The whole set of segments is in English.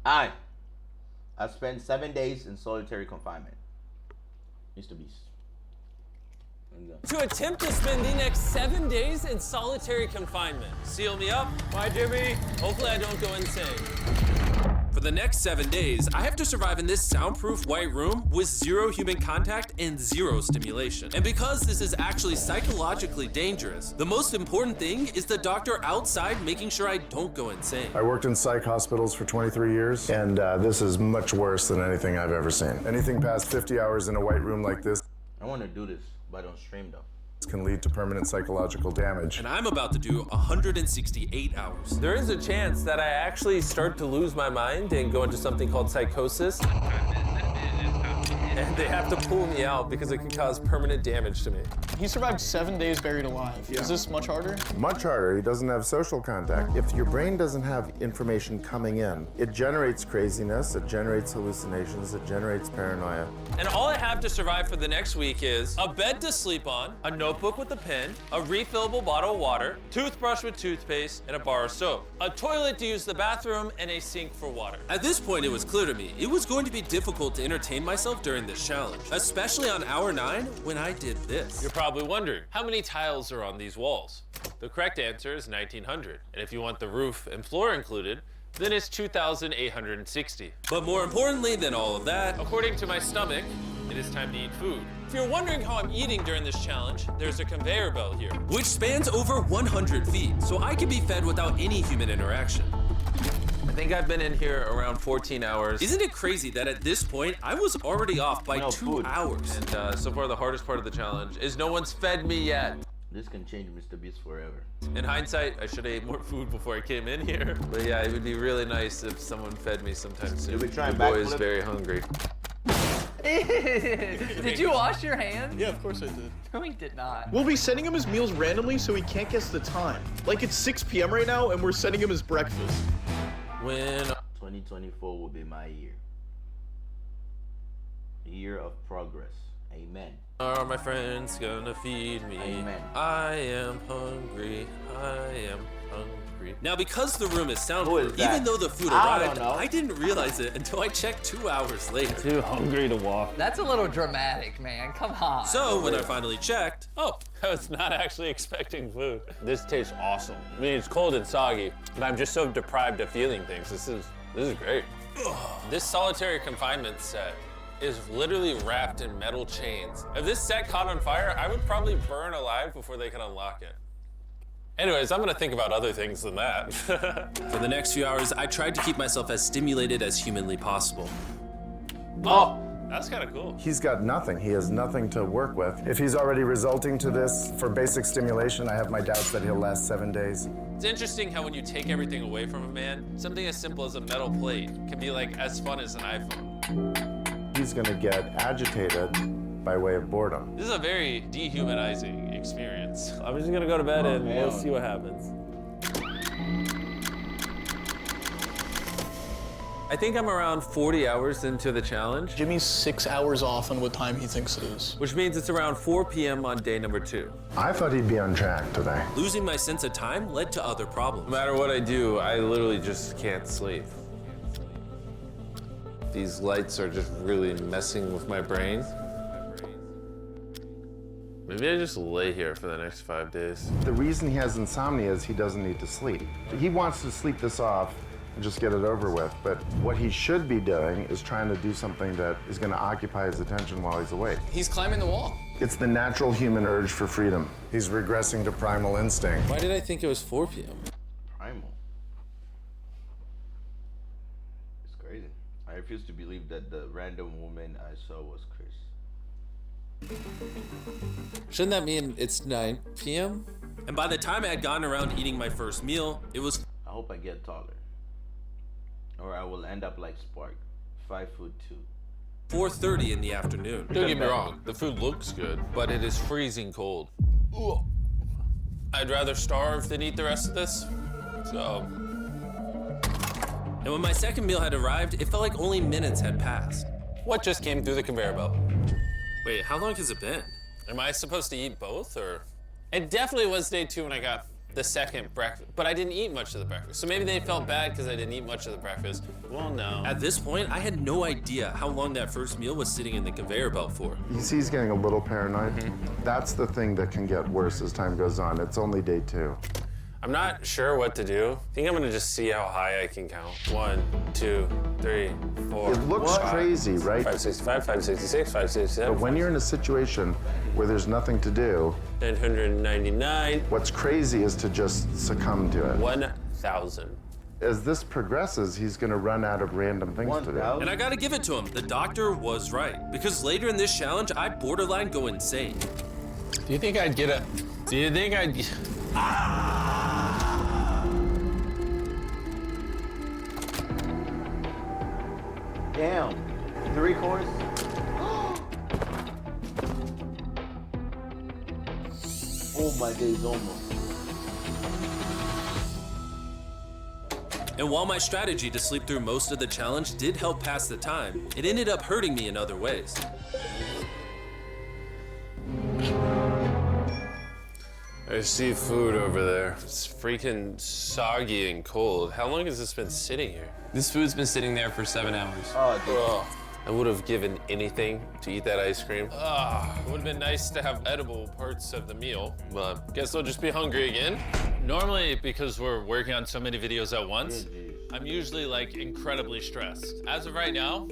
I spent 7 days in solitary confinement. MrBeast. To attempt to spend the next 7 days in solitary confinement. Seal me up. Bye, Jimmy. Hopefully I don't go insane. For the next 7 days, I have to survive in this soundproof white room with 0 human contact and 0 stimulation. And because this is actually psychologically dangerous, the most important thing is the doctor outside making sure I don't go insane. I worked in psych hospitals for 23 years, and this is much worse than anything I've ever seen. Anything past 50 hours in a white room like this, I want to do this, but on stream though. Can lead to permanent psychological damage. And I'm about to do 168 hours. There is a chance that I actually start to lose my mind and go into something called psychosis. And they have to pull me out because it can cause permanent damage to me. He survived 7 days buried alive. Yeah. Is this much harder? Much harder. He doesn't have social contact. If your brain doesn't have information coming in, it generates craziness, it generates hallucinations, it generates paranoia. And all I have to survive for the next week is a bed to sleep on, a notebook with a pen, a refillable bottle of water, toothbrush with toothpaste, and a bar of soap, a toilet to use the bathroom, and a sink for water. At this point, it was clear to me it was going to be difficult to entertain myself during this challenge, especially on hour 9 when I did this. You're probably wondering, how many tiles are on these walls? The correct answer is 1,900. And if you want the roof and floor included, then it's 2,860. But more importantly than all of that, according to my stomach, it is time to eat food. If you're wondering how I'm eating during this challenge, there's a conveyor belt here, which spans over 100 feet, so I can be fed without any human interaction. I think I've been in here around 14 hours. Isn't it crazy that at this point, I was already off by 2 hours? And so far, the hardest part of the challenge is no one's fed me yet. This can change MrBeast forever. In hindsight, I should have ate more food before I came in here. But yeah, it would be really nice if someone fed me sometime soon. Did we try the boy is very hungry. Did you wash your hands? Yeah, of course I did. No, he did not. We'll be sending him his meals randomly so he can't guess the time. Like it's 6 p.m. right now and we're sending him his breakfast. When 2024 will be my year. Year of progress. Amen. Are my friends gonna feed me? Amen. I am hungry. I am hungry. Now, because the room is soundproof, even though the food arrived, I didn't realize it until I checked 2 hours later. Too hungry to walk. That's a little dramatic, man. Come on. So when I finally checked, oh, I was not actually expecting food. This tastes awesome. I mean, it's cold and soggy, but I'm just so deprived of feeling things. This is great. This solitary confinement set is literally wrapped in metal chains. If this set caught on fire, I would probably burn alive before they could unlock it. Anyways, I'm gonna think about other things than that. For the next few hours, I tried to keep myself as stimulated as humanly possible. Oh, that's kind of cool. He's got nothing. He has nothing to work with. If he's already resulting to this for basic stimulation, I have my doubts that he'll last 7 days. It's interesting how when you take everything away from a man, something as simple as a metal plate can be like as fun as an iPhone. He's gonna get agitated by way of boredom. This is a very dehumanizing experience. I'm just gonna go to bed and we'll see what happens. I think I'm around 40 hours into the challenge. Jimmy's 6 hours off on what time he thinks it is. Which means it's around 4 p.m. on day number 2. I thought he'd be on track today. Losing my sense of time led to other problems. No matter what I do, I literally just can't sleep. These lights are just really messing with my brain. Maybe I just lay here for the next 5 days. The reason he has insomnia is he doesn't need to sleep. He wants to sleep this off and just get it over with, but what he should be doing is trying to do something that is going to occupy his attention while he's awake. He's climbing the wall. It's the natural human urge for freedom. He's regressing to primal instinct. Why did I think it was 4 p.m.? Primal. It's crazy. I refuse to believe that the random woman I saw was Chris. Shouldn't that mean it's 9 p.m.? And by the time I had gotten around eating my first meal, it was... I hope I get taller. Or I will end up like Spark, 5'2". 4:30 in the afternoon. Don't get me wrong, the food looks good, but it is freezing cold. Ugh. I'd rather starve than eat the rest of this, so... And when my second meal had arrived, it felt like only minutes had passed. What just came through the conveyor belt? Wait, how long has it been? Am I supposed to eat both, or? It definitely was day 2 when I got the second breakfast, but I didn't eat much of the breakfast. So maybe they felt bad because I didn't eat much of the breakfast. Well, no. At this point, I had no idea how long that first meal was sitting in the conveyor belt for. You see he's getting a little paranoid? That's the thing that can get worse as time goes on. It's only day 2. I'm not sure what to do. I think I'm gonna just see how high I can count. 1, 2, 3, 4. It looks crazy, right? 565, 566, 567. But when you're in a situation where there's nothing to do, 999. what's crazy is to just succumb to it. 1,000. As this progresses, he's gonna run out of random things to do. 1,000? And I gotta give it to him. The doctor was right. Because later in this challenge, I borderline go insane. Do you think I'd get a... Do you think I'd... Damn. 3 course? Oh, my day's almost. And while my strategy to sleep through most of the challenge did help pass the time, it ended up hurting me in other ways. I see food over there. It's freaking soggy and cold. How long has this been sitting here? This food's been sitting there for 7 hours. Oh, dude. Ugh. I would have given anything to eat that ice cream. It would have been nice to have edible parts of the meal, but guess I'll just be hungry again. Normally, because we're working on so many videos at once, I'm usually like incredibly stressed. As of right now,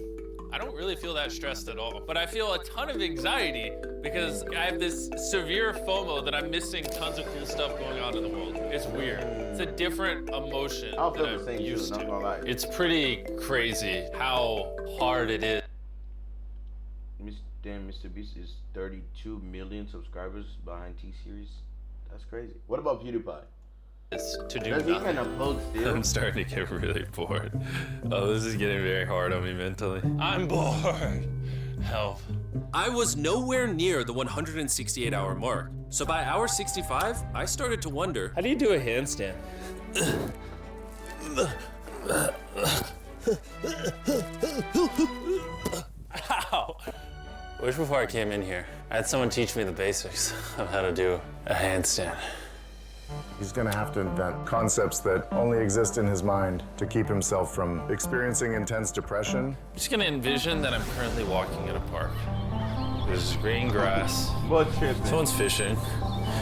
I don't really feel that stressed at all, but I feel a ton of anxiety because I have this severe FOMO that I'm missing tons of cool stuff going on in the world. It's weird. It's a different emotion I'll than feel the I'm same used too, to. not gonna lie. It's pretty crazy how hard it is. Damn, MrBeast is 32 million subscribers behind T-Series. That's crazy. What about PewDiePie? To do Does he nothing. even upload still? I'm starting to get really bored. Oh, this is getting very hard on me mentally. I'm bored. Help. I was nowhere near the 168-hour mark. So by hour 65, I started to wonder. How do you do a handstand? Ow. I wish before I came in here, I had someone teach me the basics of how to do a handstand. He's gonna have to invent concepts that only exist in his mind to keep himself from experiencing intense depression. I'm just gonna envision that I'm currently walking in a park. There's green grass. Bro, tripping. Someone's fishing.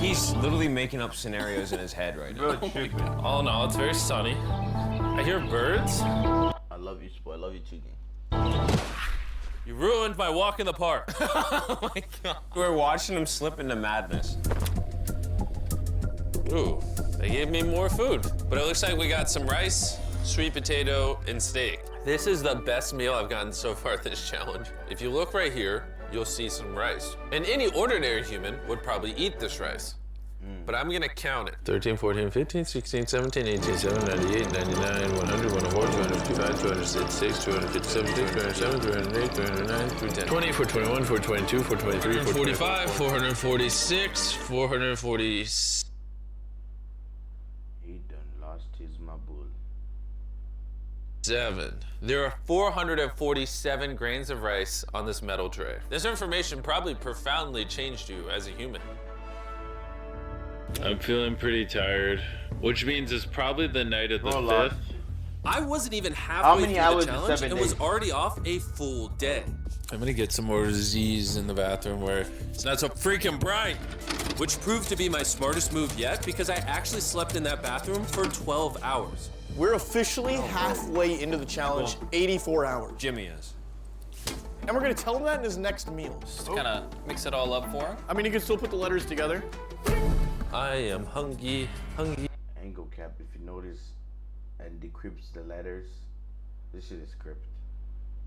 He's literally making up scenarios in his head right now. Bro, tripping. All in all, it's very sunny. I hear birds. I love you, Spoy. I love you, chicken. You ruined my walk in the park. Oh my god. We're watching him slip into madness. Ooh, they gave me more food. But it looks like we got some rice, sweet potato, and steak. This is the best meal I've gotten so far this challenge. If you look right here, you'll see some rice. And any ordinary human would probably eat this rice. But I'm gonna count it. 13, 14, 15, 16, 17, 18, 17, 98, 99, 100, 104, 255, 266, 257, 207, 208, 209, 310. 20, 421, 422, 423, 445, 446, 446. He done lost his mabul. 7. There are 447 grains of rice on this metal tray. This information probably profoundly changed you as a human. I'm feeling pretty tired, which means it's probably the night of the 5th. I wasn't even halfway many through hours the in challenge 7 and was days? already off a full day. I'm gonna get some more rizz in the bathroom where it's not so freaking bright. Which proved to be my smartest move yet because I actually slept in that bathroom for 12 hours. We're officially halfway into the challenge, 84 hours. Jimmy is. And we're gonna tell him that in his next meal. Just kind of mix it all up for him. I mean, you can still put the letters together. I am hungry. Angle cap, if you notice, and decrypts the letters. This shit is script.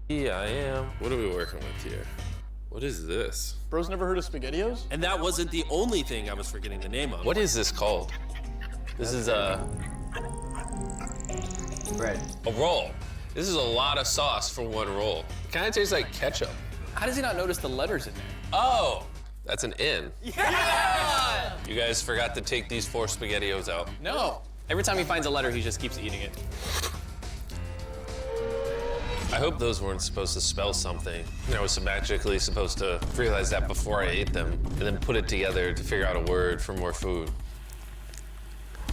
Yeah, I am. What are we working with here? What is this? Bro's never heard of SpaghettiOs? And that wasn't the only thing I was forgetting the name of. What is this called? This is a Bread. roll. This is a lot of sauce for one roll. It kind of tastes like ketchup. How does he not notice the letters in there? Oh, that's an N. Yeah! You guys forgot to take these 4 SpaghettiOs out. No. Every time he finds a letter, he just keeps eating it. I hope those weren't supposed to spell something. I was magically supposed to realize that before I ate them, and then put it together to figure out a word for more food.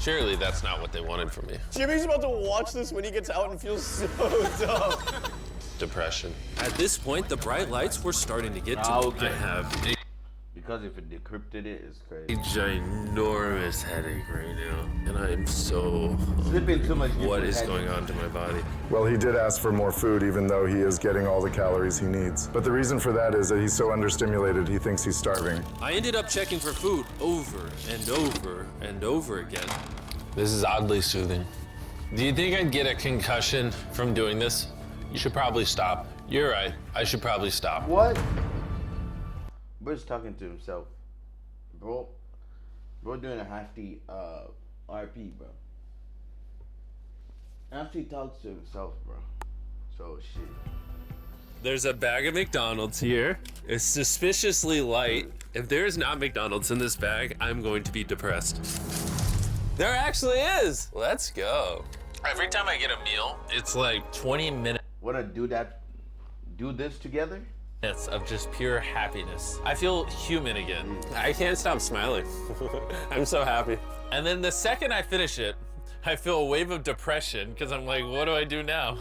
Surely that's not what they wanted from me. Jimmy's about to watch this when he gets out and feels so dumb. Depression. At this point, the bright lights were starting to get to me. Okay. I have Because if it decrypted it, it's a crazy. ginormous headache right now. And I am so... Slipping too much. What is going on to my body? Well, he did ask for more food, even though he is getting all the calories he needs. But the reason for that is that he's so understimulated, he thinks he's starving. I ended up checking for food over and over and over again. This is oddly soothing. Do you think I'd get a concussion from doing this? You should probably stop. You're right. I should probably stop. What? Bro's talking to himself. Bro doing a hefty RP, bro. After he talks to himself, bro. So shit. There's a bag of McDonald's here. It's suspiciously light. If there is not McDonald's in this bag, I'm going to be depressed. There actually is. Let's go. Every time I get a meal, it's like 20 minutes Wanna do this together? of just pure happiness. I feel human again. I can't stop smiling. I'm so happy. And then the second I finish it, I feel a wave of depression because I'm like, what do I do now?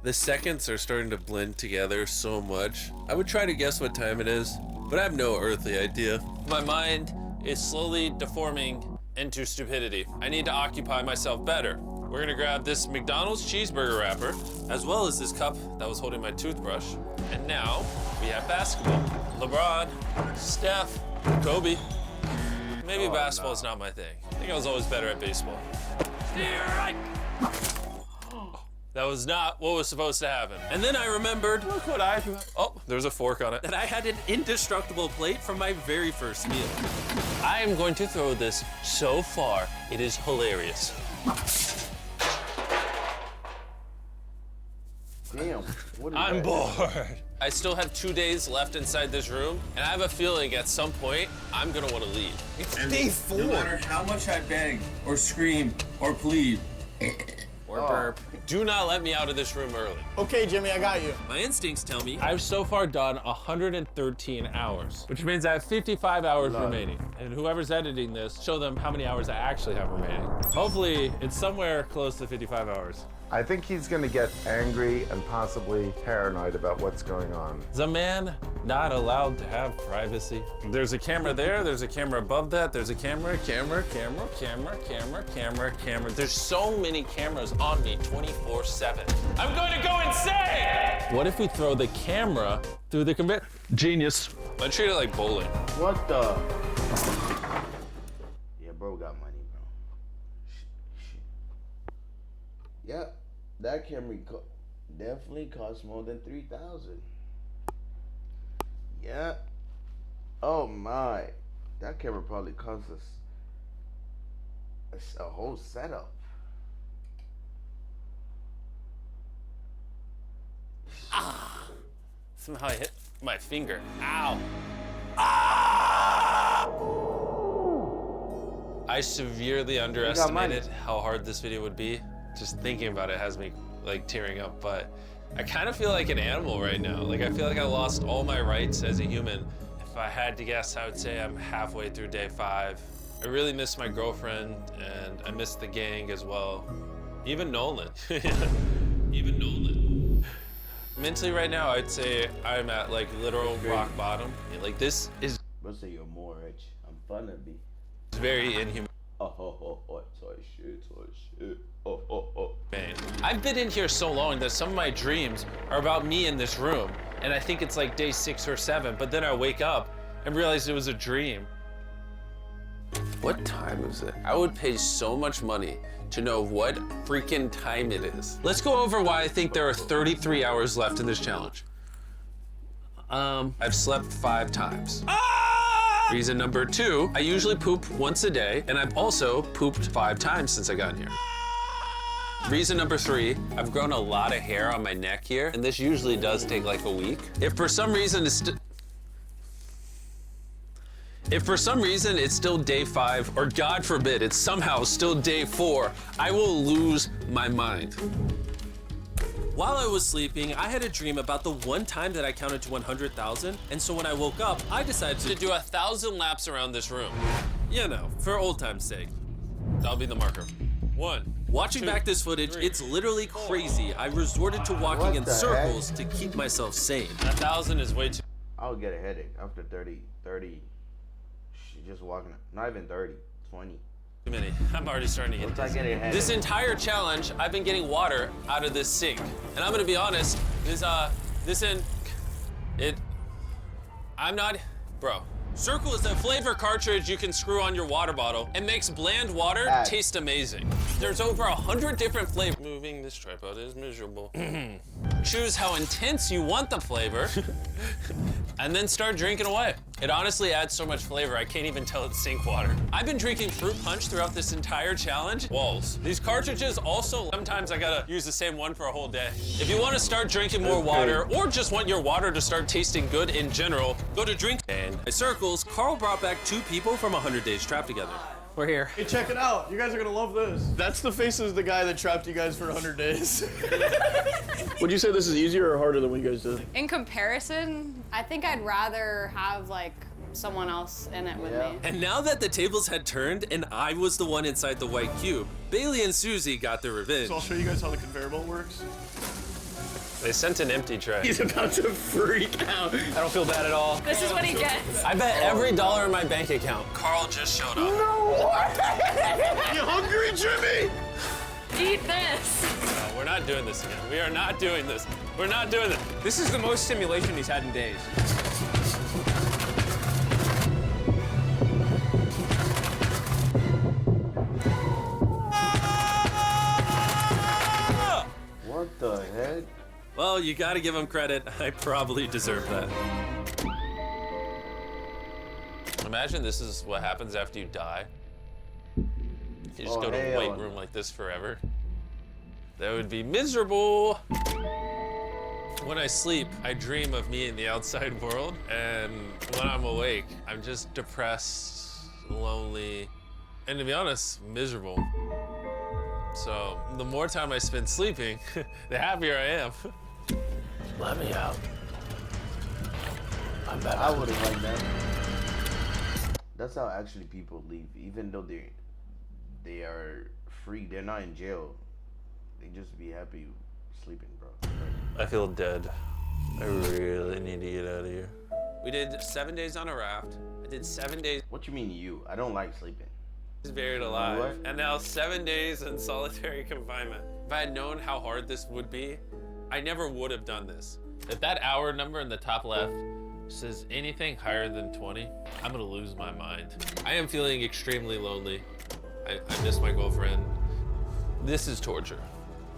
The seconds are starting to blend together so much. I would try to guess what time it is, but I have no earthly idea. My mind is slowly deforming into stupidity. I need to occupy myself better. We're gonna grab this McDonald's cheeseburger wrapper, as well as this cup that was holding my toothbrush. And now we have basketball. LeBron, Steph, Kobe. Maybe basketball is not my thing. I think I was always better at baseball. That was not what was supposed to happen. And then I remembered, look what oh, there's a fork on it, that I had an indestructible plate from my very first meal. I am going to throw this so far, it is hilarious. Damn. What is I'm that? bored. I still have 2 days left inside this room, and I have a feeling at some point, I'm gonna wanna leave. It's day 4. No matter how much I beg or scream or plead Or burp. Do not let me out of this room early. Okay, Jimmy, I got you. My instincts tell me I've so far done 113 hours, which means I have 55 hours remaining. And whoever's editing this, show them how many hours I actually have remaining. Hopefully, it's somewhere close to 55 hours. I think he's gonna get angry and possibly paranoid about what's going on. Is a man not allowed to have privacy? There's a camera there, there's a camera above that, there's a camera. There's so many cameras on me 24/7. I'm going to go insane! What if we throw the camera through the conveyor? Genius. I treat it like bowling. What the? Yeah, bro got money, bro. Shit. Yeah, that camera definitely costs more than 3,000. Yeah. Oh my, that camera probably cost us a whole setup. Somehow I hit my finger. Ow. Ah! I severely underestimated how hard this video would be. Just thinking about it has me like tearing up, but I kind of feel like an animal right now. Like I feel like I lost all my rights as a human. If I had to guess, I would say I'm halfway through day 5. I really miss my girlfriend and I miss the gang as well. Even Nolan. Even Nolan. Mentally right now, I'd say I'm at like literal rock bottom. Like this is Bro say you're more rich. I'm funny be. very inhumane. Sorry shit. Man, I've been in here so long that some of my dreams are about me in this room. And I think it's like day 6 or 7, but then I wake up and realize it was a dream. What time is it? I would pay so much money to know what freaking time it is. Let's go over why I think there are 33 hours left in this challenge. I've slept 5 times. Reason number 2, I usually poop once a day, and I've also pooped 5 times since I got here. Reason number 3, I've grown a lot of hair on my neck here, and this usually does take like a week. If for some reason it's still day 5, or God forbid, it's somehow still day 4, I will lose my mind. While I was sleeping, I had a dream about the one time that I counted to 100,000, and so when I woke up, I decided to do 1,000 laps around this room. You know, for old time's sake. That'll be the marker. 1. Watching back this footage, it's literally crazy. I resorted to walking What in the circles heck? to keep myself sane. 1,000 is way too I'll get a headache after 30. Just walking. Not even 30. 20. many. I'm already starting to get Once I dizzy. get a headache. This entire challenge, I've been getting water out of this sink. And I'm gonna be honest, bro. Circle is a flavor cartridge you can screw on your water bottle and makes bland water taste amazing. There's over 100 different flavors. Moving this tripod is miserable. Choose how intense you want the flavor and then start drinking away. It honestly adds so much flavor, I can't even tell it's sink water. I've been drinking fruit punch throughout this entire challenge. Walls. These cartridges also, sometimes I gotta use the same one for a whole day. If you wanna start drinking more water or just want your water to start tasting good in general, go to drink. And by circles, Carl brought back 2 people from 100 Days Trapped Together. We're here. Hey, check it out. You guys are gonna love this. That's the face of the guy that trapped you guys for 100 days. Would you say this is easier or harder than what you guys did? In comparison, I think I'd rather have like someone else in it with me. And now that the tables had turned and I was the one inside the white cube, Bailey and Susie got their revenge. So I'll show you guys how the conveyor belt works. They sent an empty tray. He's about to freak out. I don't feel bad at all. This is what he gets. I bet every dollar in my bank account. Carl just showed up. You hungry, Jimmy? Eat this. No, we're not doing this again. We are not doing this. We're not doing this. This is the most stimulation he's had in days. What the heck? Well, you gotta give him credit. I probably deserve that. Imagine this is what happens after you die. You just go to a white room like this forever. That would be miserable. When I sleep, I dream of me in the outside world. And when I'm awake, I'm just depressed, lonely, and to be honest, miserable. So the more time I spend sleeping, the happier I am. Let me out. I'm better. I would have liked that. That's how actually people leave, even though they are free. They're not in jail. They just be happy sleeping, bro. I feel dead. I really need to get out of here. We did 7 days on a raft. I did 7 days What you mean you? I don't like sleeping. buried alive. What? And now 7 days in solitary confinement. If I had known how hard this would be, I never would have done this. If that hour number in the top left says anything higher than 20, I'm gonna lose my mind. I am feeling extremely lonely. I miss my girlfriend. This is torture.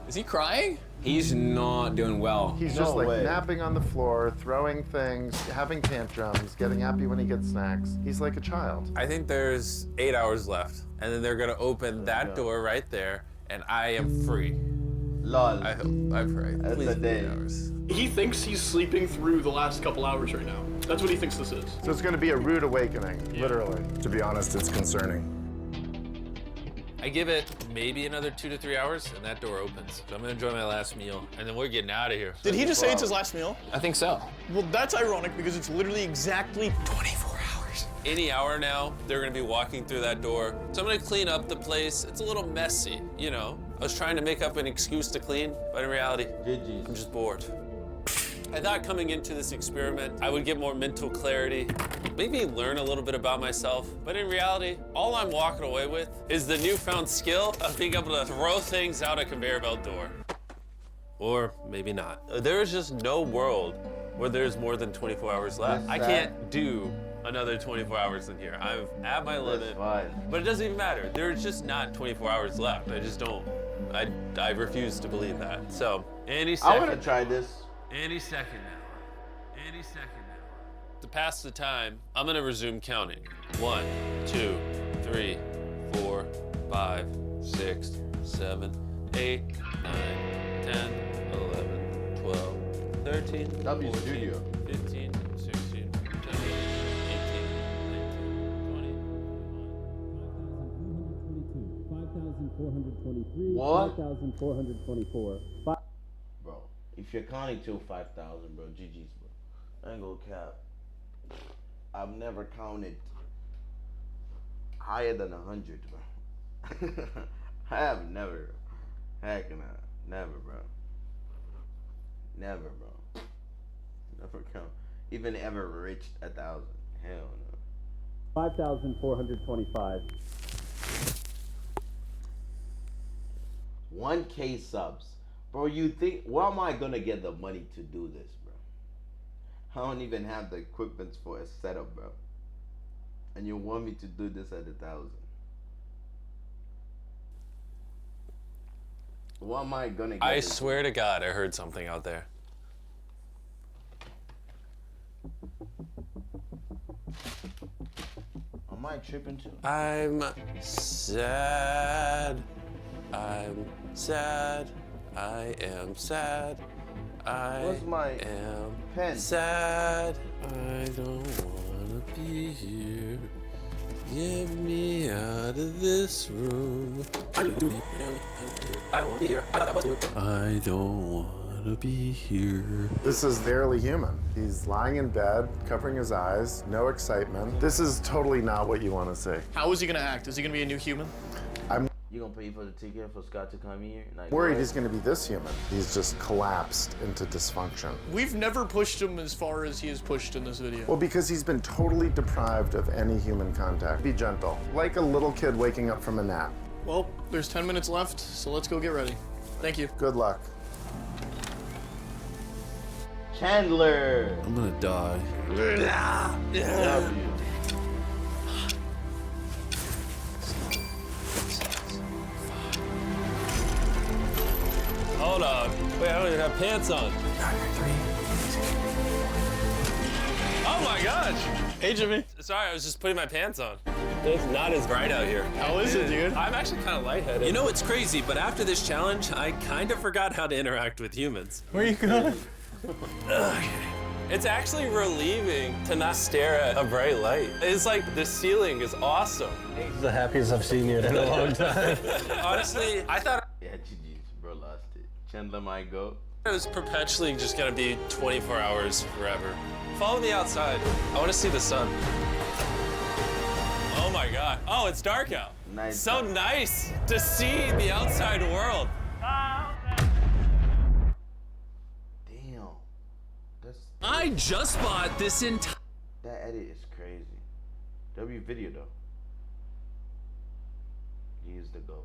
Is he crying? He's not doing well. He's No just like way. napping on the floor, throwing things, having tantrums, getting happy when he gets snacks. He's like a child. I think there's 8 hours left, and then they're gonna open that door right there, and I am free. Lol. I hope. I pray. That's Please a be 8 day. hours. He thinks he's sleeping through the last couple hours right now. That's what he thinks this is. So it's going to be a rude awakening, literally. To be honest, it's concerning. I give it maybe another 2 to 3 hours, and that door opens. So I'm gonna enjoy my last meal, and then we're getting out of here. Did he just say it's his last meal? I think so. Well, that's ironic because it's literally exactly 24 hours. Any hour now, they're gonna be walking through that door. So I'm gonna clean up the place. It's a little messy, you know. I was trying to make up an excuse to clean, but in reality, GG's. I'm just bored. I thought coming into this experiment, I would get more mental clarity, maybe learn a little bit about myself. But in reality, all I'm walking away with is the newfound skill of being able to throw things out a conveyor belt door. Or maybe not. There is just no world where there's more than 24 hours left. I can't do another 24 hours in here. I'm at my limit. Fine. But it doesn't even matter. There's just not 24 hours left. I just don't. I refuse to believe that. So, any second. I want to try this. Any second now. Any second now. To pass the time, I'm gonna resume counting. 1, 2, 3, 4, 5, 6, 7, 8, 9, 10, 11, 12, 13, W 14, Studio. 15, 16, 17, 18, 19, 20, What? 5,424. Bro, if you're counting till 5,000, bro, GG's, bro. I ain't gonna cap. I've never counted higher than 100, bro. I have never. Heck no. Never, bro. Never, bro. Never come. Even ever reached 1,000. Hell no. 5,425. 1K subs. Bro, you think, where am I gonna get the money to do this, bro? I don't even have the equipment for a setup, bro. And you want me to do this at 1,000? What am I gonna get? I swear to God, I heard something out there. Am I tripping too? I'm sad. I'm sad. I am sad. Where's my am pen? sad. I don't wanna be here. Get me out of this room. I don't be here. I don't wanna be here. This is barely human. He's lying in bed, covering his eyes, no excitement. This is totally not what you want to see. How is he gonna act? Is he gonna be a new human? You gonna pay for the ticket for Scott to come here? Like, Worried what? he's going to be this human. He's just collapsed into dysfunction. We've never pushed him as far as he is pushed in this video. Well, because he's been totally deprived of any human contact. Be gentle, like a little kid waking up from a nap. Well, there's 10 minutes left, so let's go get ready. Thank you. Good luck. Chandler. I'm gonna die. Love you. Hold on. Wait, I don't even have pants on. Oh my gosh. Hey, Jimmy. Sorry, I was just putting my pants on. It's not as bright out here. How is it, dude? I'm actually kind of lightheaded. You know, it's crazy, but after this challenge, I kind of forgot how to interact with humans. Where are you going? It's actually relieving to not stare at a bright light. It's like the ceiling is awesome. It's the happiest I've seen you in a long time. Honestly, I thought Yeah, GG's, bro, lost it. Chandler might go. it was perpetually just gonna be 24 hours forever. Follow me outside. I want to see the sun. Oh my God. Oh, it's dark out. Nice. So nice to see the outside world. Damn. That's I just bought this entire. that edit is crazy. W video though. He is the GOAT.